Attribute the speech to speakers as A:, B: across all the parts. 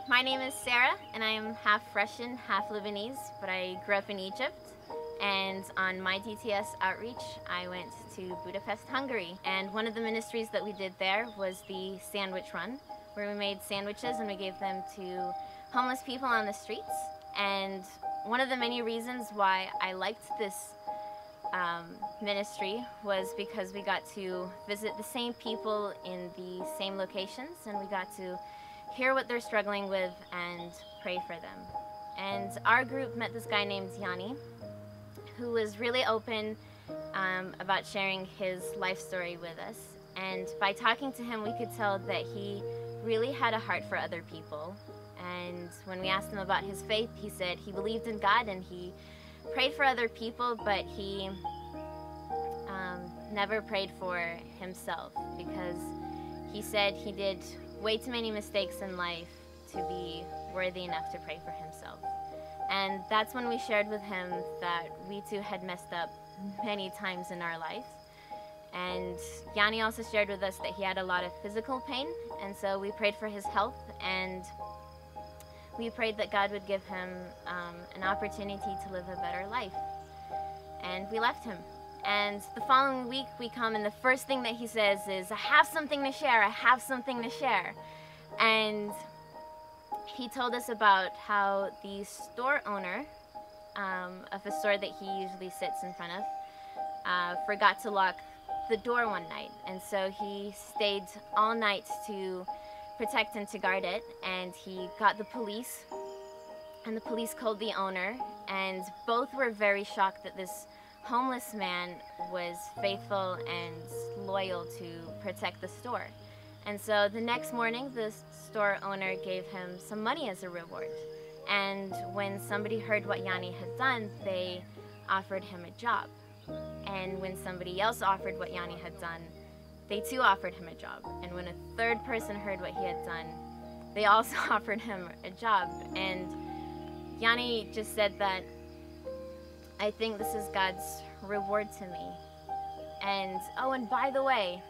A: My name is Sarah, and I am half Russian, half Lebanese, but I grew up in Egypt. And on my DTS outreach, I went to Budapest, Hungary. And one of the ministries that we did there was the sandwich run, where we made sandwiches and we gave them to homeless people on the streets. And one of the many reasons why I liked this ministry was because we got to visit the same people in the same locations, and we got to hear what they're struggling with and pray for them. And our group met this guy named Yanni, who was really open about sharing his life story with us. And by talking to him, we could tell that he really had a heart for other people. And when we asked him about his faith, he said he believed in God and he prayed for other people, but he never prayed for himself, because he said he did way too many mistakes in life to be worthy enough to pray for himself. And that's when we shared with him that we too had messed up many times in our life. And Yanni also shared with us that he had a lot of physical pain, and so we prayed for his health, and we prayed that God would give him an opportunity to live a better life. And we left him. And the following week we come, and the first thing that he says is, "I have something to share, I have something to share." And he told us about how the store owner of a store that he usually sits in front of forgot to lock the door one night. And so he stayed all night to protect and to guard it. And he got the police, and the police called the owner, and both were very shocked that this homeless man was faithful and loyal to protect the store. And so the next morning, the store owner gave him some money as a reward. And when somebody heard what Yanni had done, they offered him a job. And when somebody else offered what Yanni had done, they too offered him a job. And when a third person heard what he had done, they also offered him a job. And Yanni just said that, "I think this is God's reward to me." And oh, and by the way,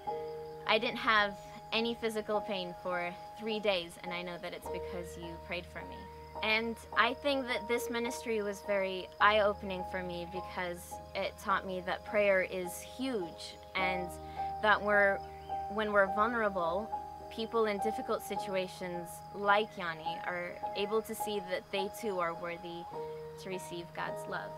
A: I didn't have any physical pain for 3 days, and I know that it's because you prayed for me. And I think that this ministry was very eye-opening for me, because it taught me that prayer is huge, and that when we're vulnerable, people in difficult situations like Yanni are able to see that they too are worthy to receive God's love.